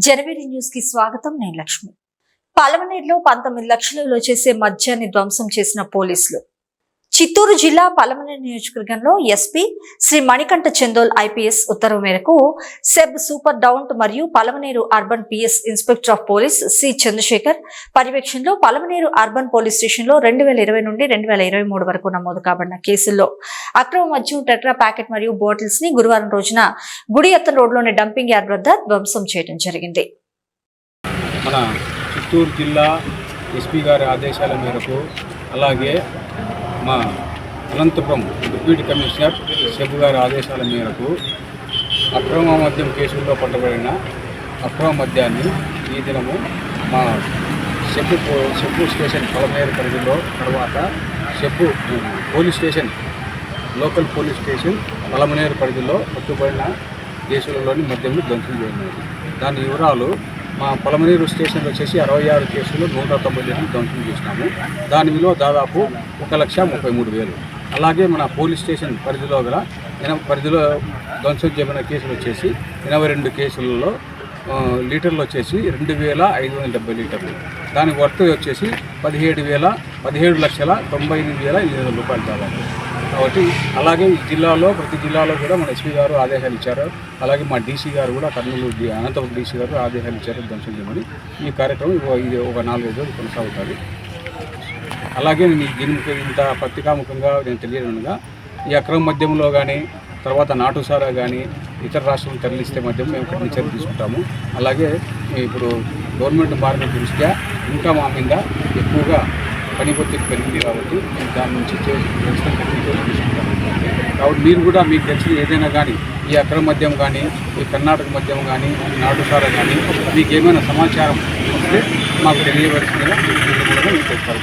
జనవరి news కి స్వాగతం. నేను లక్ష్మి. పలమనేరులో 19 లక్షలు విలువ చేసే మద్యాన్ని ధ్వంసం చేసిన పోలీసులు. చిత్తూరు జిల్లా పలమనేరు నియోజకవర్గంలో ఎస్పీ శ్రీ మణికంఠ చందోల్ ఐపీఎస్ ఉత్తర్వు మేరకు సెబ్ సూపర్ డౌంట్ మరియు Palamaner urban PS inspector of police C Chandrasekhar పర్యవేక్షణలో పలమనేరు అర్బన్ పోలీస్ స్టేషన్ లో 2020 నుండి 2023 వరకు నమోదు కాబడిన కేసుల్లో అక్రమ మద్యం టెట్రా ప్యాకెట్ మరియు బాటిల్స్ ని గురువారం రోజున గుడియత్తన్ రోడ్లోని డంపింగ్ యార్డ్ వద్ద ధ్వంసం చేయడం జరిగింది. మన చిత్తూరు జిల్లా ఎస్పీ గారి ఆదేశాల మేరకు అలాగే మా అనంతపురం డిప్యూటీ కమిషనర్ సెబ్ గారి ఆదేశాల మేరకు అక్రమ మద్యం కేసుల్లో పట్టబడిన అక్రమ మద్యాన్ని ఈ దినము మా సెబ్ స్టేషన్ పలమనేరు పరిధిలో తర్వాత SEB police station local police station Palamaner పరిధిలో పట్టుబడిన కేసులలోని మద్యంను ధ్వంసం చేయనున్నది. దాని వివరాలు మా పలమనేరు స్టేషన్లో వచ్చేసి 66 కేసులు 190 ధ్వంసం చేసినాము. దాని విలువ దాదాపు 1,33,000. అలాగే మన పోలీస్ స్టేషన్ పరిధిలో ధ్వంసం చేయబడిన కేసులు వచ్చేసి 82 కేసులలో లీటర్లు వచ్చేసి 2,570 లీటర్లు. దాని వర్త్ వచ్చేసి 17,98,800 రూపాయలు దాదాపు. కాబట్టి అలాగే ఈ జిల్లాలో ప్రతి జిల్లాలో కూడా మన ఎస్పీ గారు ఆదేశాలు ఇచ్చారు. అలాగే మా డీసీ గారు కూడా కర్నూలు అనంతపురం డీసీ గారు ఆదేశాలు ఇచ్చారు ధ్వంసం చేయమని. ఈ కార్యక్రమం ఇది ఒక 4-5 రోజులు కొనసాగుతుంది. అలాగే దీనికి ఇంత పత్రికాముఖంగా నేను తెలియనుగా ఈ అక్రమ మద్యంలో కానీ తర్వాత నాటుసారా కానీ ఇతర రాష్ట్రాలను తరలిస్తే మద్యం మేము కఠిన చర్య తీసుకుంటాము. అలాగే ఇప్పుడు గవర్నమెంట్ మార్గం దృష్ట్యా ఇంకా మా మీద ఎక్కువగా పని ఒత్తిడి పెరిగింది కాబట్టి దాని నుంచి తీసుకుంటాము. కాబట్టి మీరు కూడా మీకు తెలిసిన ఏదైనా కానీ ఈ అక్రమ మద్యం కానీ ఈ కర్ణాటక మద్యం కానీ నాటుసారా కానీ మీకు ఏమైనా సమాచారం వస్తే మాకు తెలియవలసిందిగా మీకు చెప్తారు.